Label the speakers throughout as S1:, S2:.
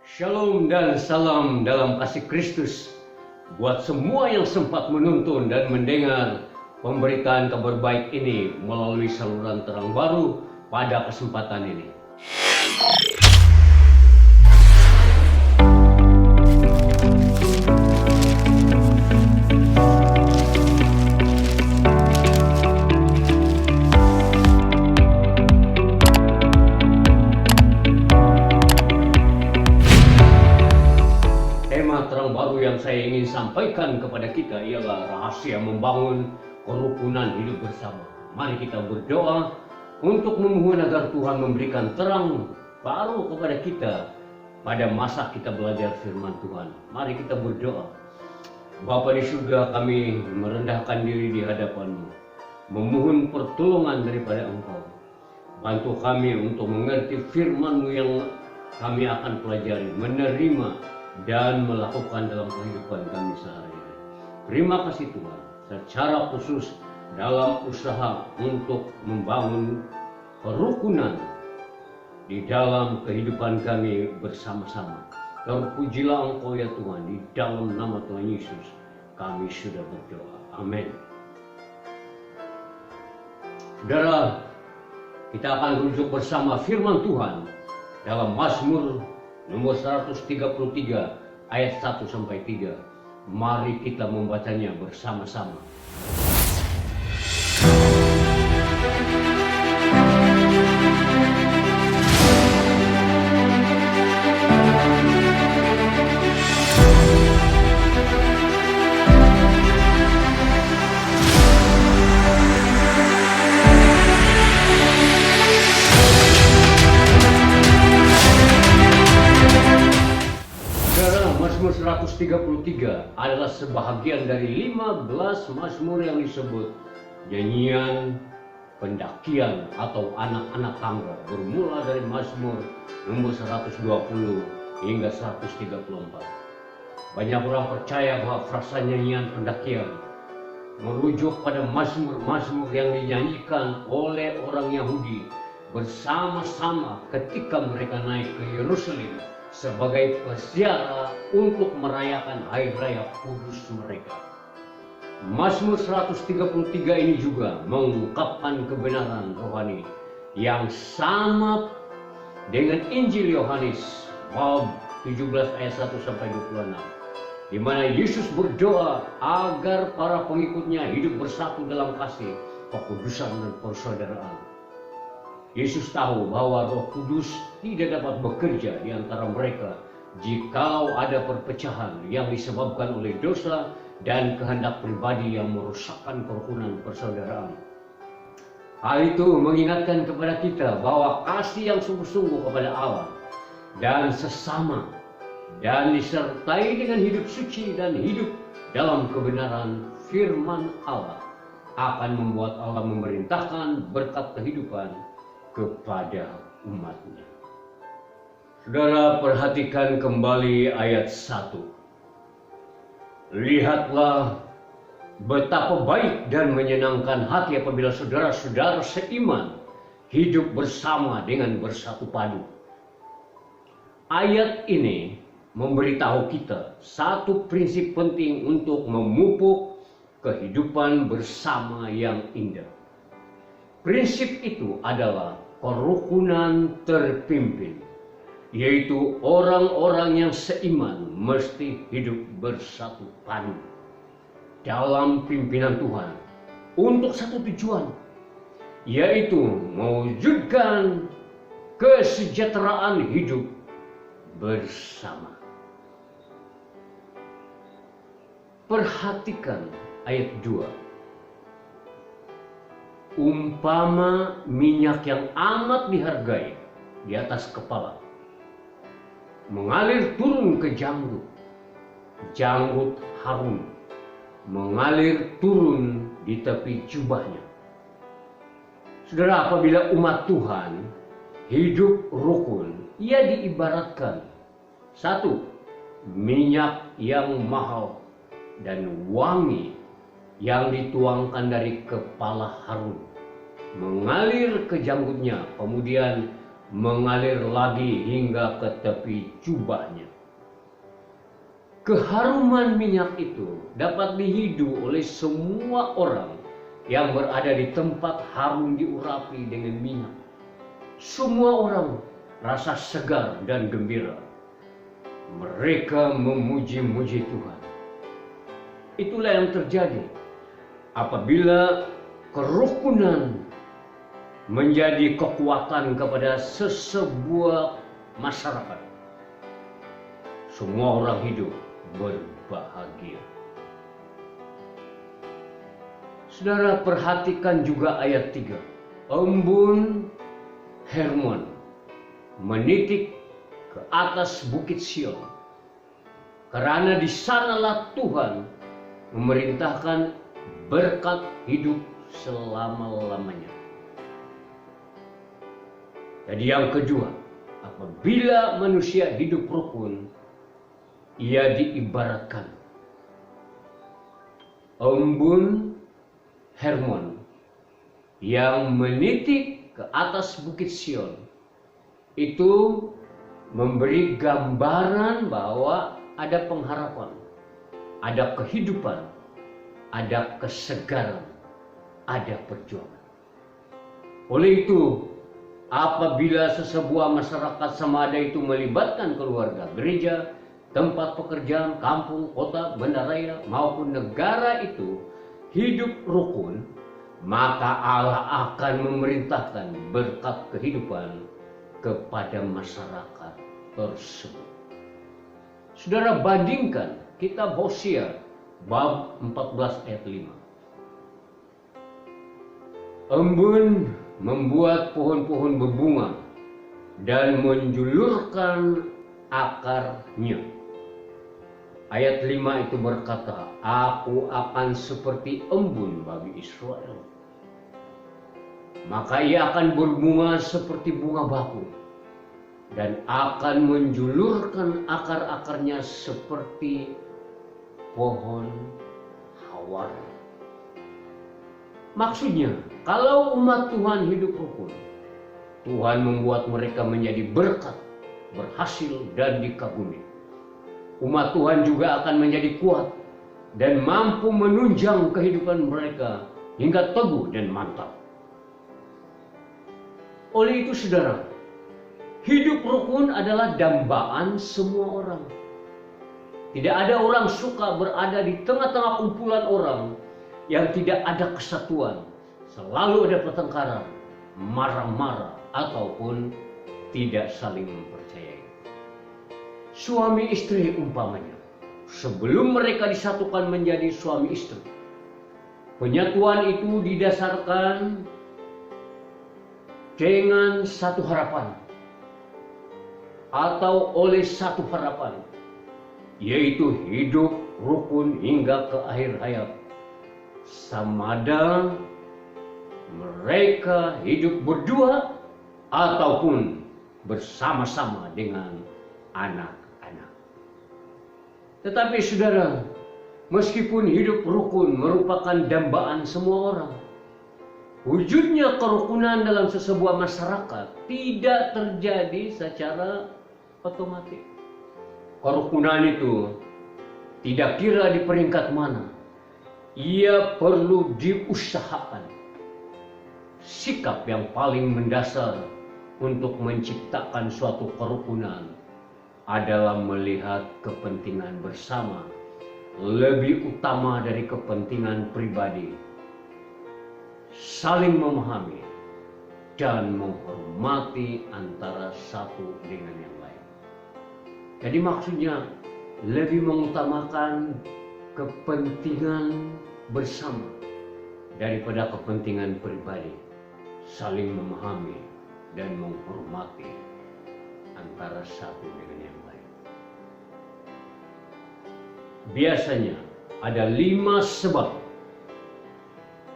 S1: Shalom dan salam dalam kasih Kristus buat semua yang sempat menonton dan mendengar pemberitaan kabar baik ini melalui saluran Terang Baru pada kesempatan ini. Terang baru yang saya ingin sampaikan kepada kita ialah rahasia membangun kerukunan hidup bersama. Mari kita berdoa untuk memohon agar Tuhan memberikan terang baru kepada kita pada masa kita belajar firman Tuhan. Mari kita berdoa. Bapa di surga, kami merendahkan diri di hadapan-Mu, memohon pertolongan daripada Engkau. Bantu kami untuk mengerti firman-Mu yang kami akan pelajari, menerima dan melakukan dalam kehidupan kami sehari-hari. Terima kasih Tuhan, secara khusus dalam usaha untuk membangun kerukunan di dalam kehidupan kami bersama-sama. Terpujilah Engkau ya Tuhan, di dalam nama Tuhan Yesus kami sudah berdoa. Amin. Saudara, kita akan rujuk bersama firman Tuhan dalam Mazmur nomor 133 ayat 1 sampai 3. Mari kita membacanya bersama-sama. Mazmur 133 adalah sebahagian dari 15 Mazmur yang disebut nyanyian pendakian atau anak-anak tangga, bermula dari Mazmur nomor 120 hingga 134. Banyak orang percaya bahwa frasa nyanyian pendakian merujuk pada Mazmur-Mazmur yang dinyanyikan oleh orang Yahudi bersama-sama ketika mereka naik ke Yerusalem sebagai peziarah untuk merayakan hari raya kudus mereka. Mazmur 133 ini juga mengungkapkan kebenaran rohani yang sama dengan Injil Yohanes bab 17 ayat 1 sampai 26, di mana Yesus berdoa agar para pengikutnya hidup bersatu dalam kasih, kekudusan dan persaudaraan. Yesus tahu bahwa Roh Kudus tidak dapat bekerja di antara mereka jikalau ada perpecahan yang disebabkan oleh dosa dan kehendak pribadi yang merusakkan kerukunan persaudaraan. Hal itu mengingatkan kepada kita bahwa kasih yang sungguh-sungguh kepada Allah dan sesama dan disertai dengan hidup suci dan hidup dalam kebenaran firman Allah akan membuat Allah memerintahkan berkat kehidupan kepada umatnya. Saudara, perhatikan kembali ayat 1. Lihatlah betapa baik dan menyenangkan hati apabila saudara-saudara seiman hidup bersama dengan bersatu padu. Ayat ini memberitahu kita satu prinsip penting untuk memupuk kehidupan bersama yang indah. Prinsip itu adalah kerukunan terpimpin, yaitu orang-orang yang seiman mesti hidup bersatu padu dalam pimpinan Tuhan untuk satu tujuan, yaitu mewujudkan kesejahteraan hidup bersama. Perhatikan ayat 2. Umpama minyak yang amat dihargai di atas kepala, mengalir turun ke janggut, janggut harum, mengalir turun di tepi jubahnya. Saudara, apabila umat Tuhan hidup rukun, ia diibaratkan satu, minyak yang mahal dan wangi yang dituangkan dari kepala Harun, mengalir ke janggutnya, kemudian mengalir lagi hingga ke tepi jubahnya. Keharuman minyak itu dapat dihidu oleh semua orang yang berada di tempat harum diurapi dengan minyak. Semua orang rasa segar dan gembira. Mereka memuji-muji Tuhan. Itulah yang terjadi apabila kerukunan menjadi kekuatan kepada sesebuah masyarakat. Semua orang hidup berbahagia. Saudara, perhatikan juga ayat 3. Embun Hermon menitik ke atas bukit Sion, karena di sanalah Tuhan memerintahkan berkat hidup selama-lamanya. Jadi yang kedua, apabila manusia hidup rukun, ia diibaratkan embun Hermon yang menitik ke atas bukit Sion. Itu memberi gambaran bahwa ada pengharapan, ada kehidupan, ada kesegaran, ada perjuangan. Oleh itu, apabila sesebuah masyarakat semada itu melibatkan keluarga, gereja, tempat pekerjaan, kampung, kota, bandaraya maupun negara itu hidup rukun, maka Allah akan memerintahkan berkat kehidupan kepada masyarakat tersebut. Saudara, bandingkan kitab Hosea bab 14 ayat 5. Embun membuat pohon-pohon berbunga dan menjulurkan akarnya. Ayat 5 itu berkata, aku akan seperti embun bagi Israel. Maka ia akan berbunga seperti bunga bakul dan akan menjulurkan akar-akarnya seperti pohon hawar. Maksudnya, kalau umat Tuhan hidup rukun, Tuhan membuat mereka menjadi berkat, berhasil dan dikagumi. Umat Tuhan juga akan menjadi kuat dan mampu menunjang kehidupan mereka hingga teguh dan mantap. Oleh itu saudara, hidup rukun adalah dambaan semua orang. Tidak ada orang suka berada di tengah-tengah kumpulan orang yang tidak ada kesatuan. Selalu ada pertengkaran, marah-marah, ataupun tidak saling mempercayai. Suami istri umpamanya, sebelum mereka disatukan menjadi suami istri, penyatuan itu didasarkan dengan satu harapan atau oleh satu harapan, yaitu hidup rukun hingga ke akhir hayat. Samada mereka hidup berdua ataupun bersama-sama dengan anak-anak. Tetapi saudara, meskipun hidup rukun merupakan dambaan semua orang, wujudnya kerukunan dalam sesebuah masyarakat tidak terjadi secara otomatis. Kerukunan itu tidak kira di peringkat mana, ia perlu diusahakan. Sikap yang paling mendasar untuk menciptakan suatu kerukunan adalah melihat kepentingan bersama lebih utama dari kepentingan pribadi, saling memahami dan menghormati antara satu dengan yang lain. Jadi maksudnya lebih mengutamakan kepentingan bersama daripada kepentingan pribadi, saling memahami dan menghormati antara satu dengan yang lain. Biasanya ada 5 sebab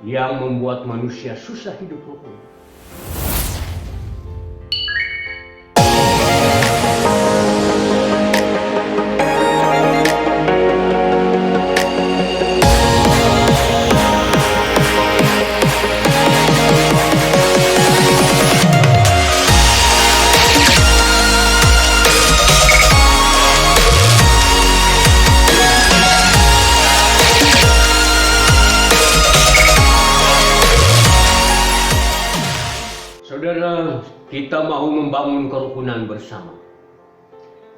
S1: yang membuat manusia susah hidup rukun. kita mau membangun kerukunan bersama.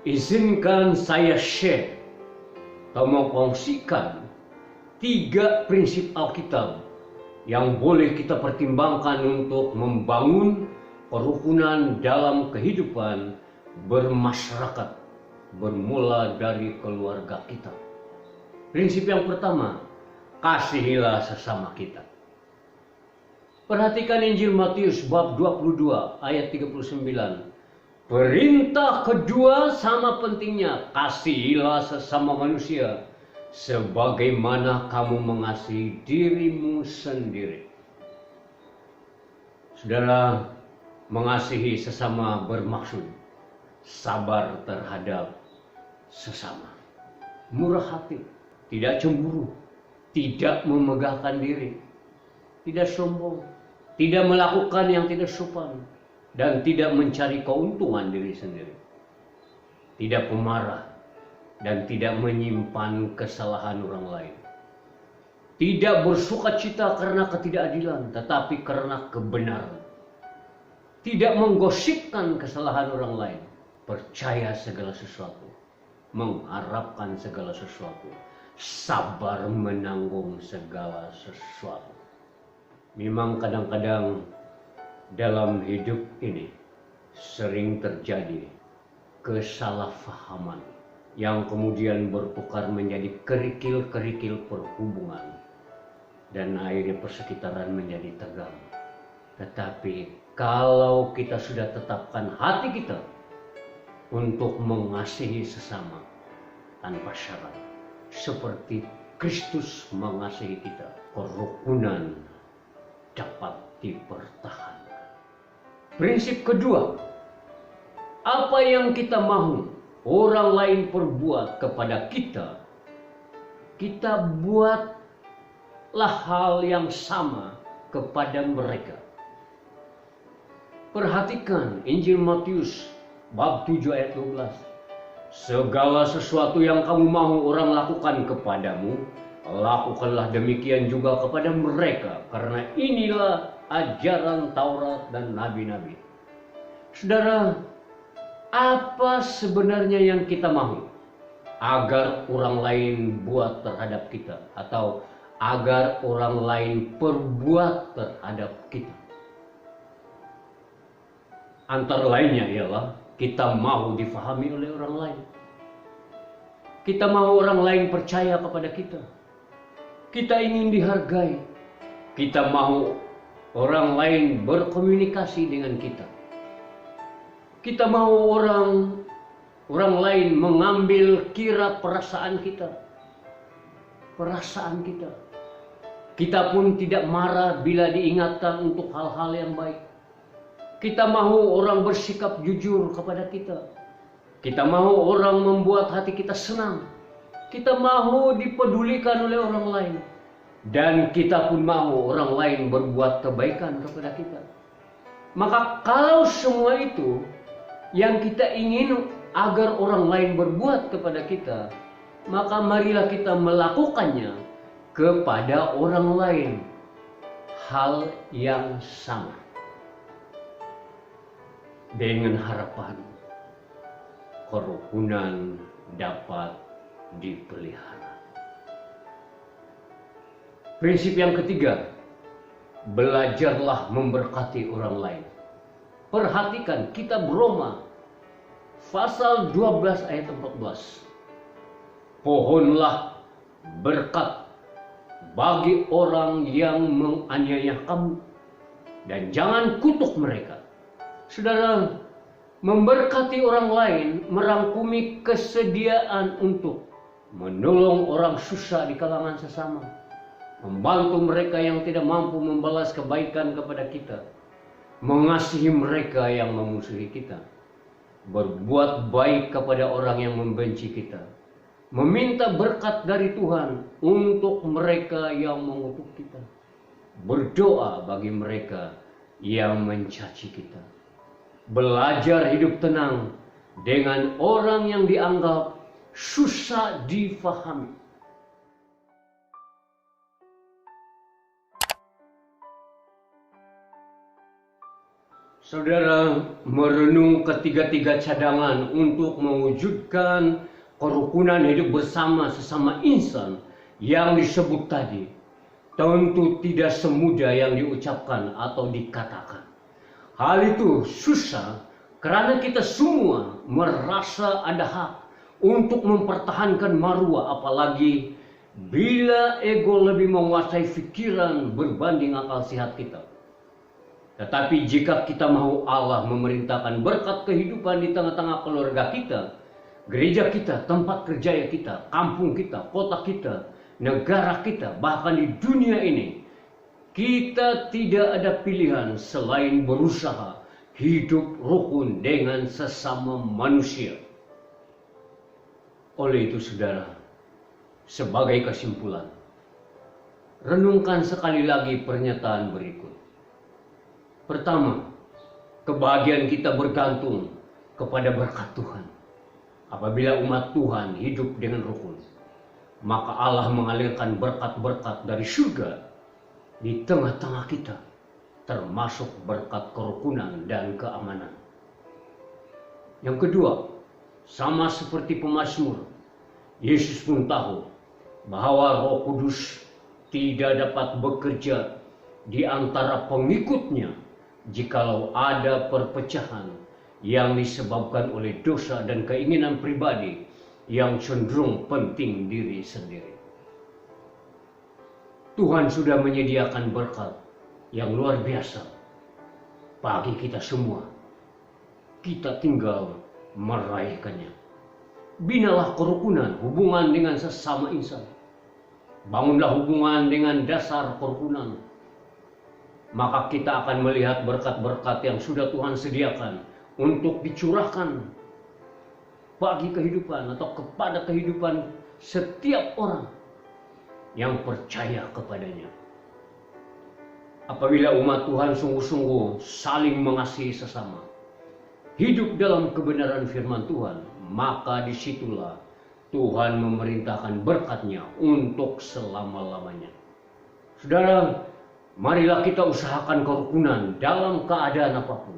S1: Izinkan saya share atau mengkongsikan 3 prinsip Alkitab yang boleh kita pertimbangkan untuk membangun kerukunan dalam kehidupan bermasyarakat, bermula dari keluarga kita. Prinsip yang pertama, kasihilah sesama kita. Perhatikan Injil Matius bab 22 ayat 39. Perintah kedua sama pentingnya, kasihilah sesama manusia sebagaimana kamu mengasihi dirimu sendiri. Saudara, mengasihi sesama bermaksud sabar terhadap sesama, murah hati, tidak cemburu, tidak memegahkan diri, tidak sombong, tidak melakukan yang tidak sopan, dan tidak mencari keuntungan diri sendiri, tidak pemarah, dan tidak menyimpan kesalahan orang lain. Tidak bersukacita karena ketidakadilan, tetapi karena kebenaran. Tidak menggosipkan kesalahan orang lain, percaya segala sesuatu, mengharapkan segala sesuatu, sabar menanggung segala sesuatu. Memang kadang-kadang dalam hidup ini sering terjadi kesalahpahaman yang kemudian bertukar menjadi kerikil-kerikil perhubungan dan akhirnya persekitaran menjadi tegang. Tetapi kalau kita sudah tetapkan hati kita untuk mengasihi sesama tanpa syarat, seperti Kristus mengasihi kita, kerukunan dapat dipertahankan. Prinsip kedua, apa yang kita mau orang lain perbuat kepada kita, kita buatlah hal yang sama kepada mereka. Perhatikan Injil Matius bab 7 ayat 12. Segala sesuatu yang kamu mau orang lakukan kepadamu, lakukanlah demikian juga kepada mereka, karena inilah ajaran Taurat dan Nabi-Nabi. Saudara, apa sebenarnya yang kita mau agar orang lain buat terhadap kita, atau agar orang lain perbuat terhadap kita? Antara lainnya ialah kita mau difahami oleh orang lain. Kita mau orang lain percaya kepada kita. Kita ingin dihargai. Kita mau orang lain berkomunikasi dengan kita. Kita mau orang lain mengambil kira perasaan kita. Perasaan kita. Kita pun tidak marah bila diingatkan untuk hal-hal yang baik. Kita mau orang bersikap jujur kepada kita. Kita mau orang membuat hati kita senang. Kita mau dipedulikan oleh orang lain. Dan kita pun mau orang lain berbuat kebaikan kepada kita. Maka kalau semua itu yang kita ingin agar orang lain berbuat kepada kita, maka marilah kita melakukannya kepada orang lain. Hal yang sama. Dengan harapan kerukunan dapat dipelihara. Prinsip yang ketiga, belajarlah memberkati orang lain. Perhatikan kitab Roma pasal 12 ayat 14. Pohonlah berkat bagi orang yang menganiaya kamu, dan jangan kutuk mereka. Saudara, memberkati orang lain merangkumi kesediaan untuk menolong orang susah di kalangan sesama, membantu mereka yang tidak mampu membalas kebaikan kepada kita, mengasihi mereka yang memusuhi kita, berbuat baik kepada orang yang membenci kita, meminta berkat dari Tuhan untuk mereka yang mengutuk kita, berdoa bagi mereka yang mencaci kita. Belajar hidup tenang dengan orang yang dianggap susah difahami. Saudara, merenung ketiga-tiga cadangan untuk mewujudkan kerukunan hidup bersama sesama insan yang disebut tadi tentu tidak semudah yang diucapkan atau dikatakan. Hal itu susah karena kita semua merasa ada hak untuk mempertahankan marwah, apalagi bila ego lebih menguasai pikiran berbanding akal sehat kita. Tetapi jika kita mau Allah memerintahkan berkat kehidupan di tengah-tengah keluarga kita, gereja kita, tempat kerja kita, kampung kita, kota kita, negara kita, bahkan di dunia ini, kita tidak ada pilihan selain berusaha hidup rukun dengan sesama manusia. Oleh itu saudara, sebagai kesimpulan, renungkan sekali lagi pernyataan berikut. Pertama, kebahagiaan kita bergantung kepada berkat Tuhan. Apabila umat Tuhan hidup dengan rukun, maka Allah mengalirkan berkat-berkat dari surga di tengah-tengah kita, termasuk berkat kerukunan dan keamanan. Yang kedua, sama seperti pemazmur, Yesus pun tahu bahwa Roh Kudus tidak dapat bekerja di antara pengikutnya jikalau ada perpecahan yang disebabkan oleh dosa dan keinginan pribadi yang cenderung penting diri sendiri. Tuhan sudah menyediakan berkat yang luar biasa bagi kita semua. Kita tinggal meraihkannya. Binalah kerukunan, hubungan dengan sesama insan. Bangunlah hubungan dengan dasar kerukunan. Maka kita akan melihat berkat-berkat yang sudah Tuhan sediakan untuk dicurahkan bagi kehidupan atau kepada kehidupan setiap orang yang percaya kepadanya. Apabila umat Tuhan sungguh-sungguh saling mengasihi sesama, hidup dalam kebenaran firman Tuhan, maka disitulah Tuhan memerintahkan berkat-Nya untuk selama-lamanya. Saudara, marilah kita usahakan kerukunan dalam keadaan apapun.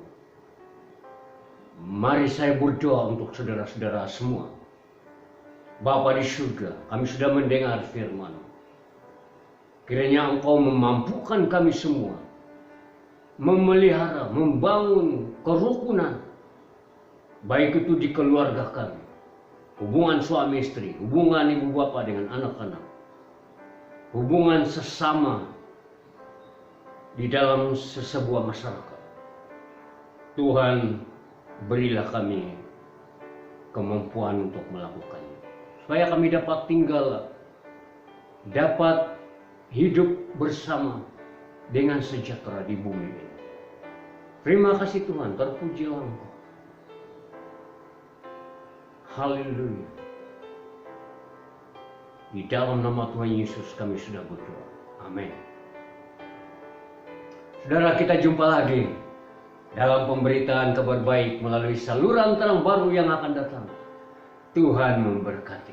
S1: Mari saya berdoa untuk saudara-saudara semua. Bapa di surga, kami sudah mendengar firman. Kiranya Engkau memampukan kami semua memelihara, membangun kerukunan, baik itu di keluarga kami, hubungan suami istri, hubungan ibu bapa dengan anak-anak, hubungan sesama di dalam sebuah masyarakat. Tuhan, berilah kami kemampuan untuk melakukannya, supaya kami dapat tinggal, dapat hidup bersama dengan sejahtera di bumi ini. Terima kasih Tuhan, terpujilah Engkau. Haleluya. Di dalam nama Tuhan Yesus kami sudah berdoa. Amin. Saudara, kita jumpa lagi dalam pemberitaan kabar baik melalui saluran terang baru yang akan datang. Tuhan memberkati.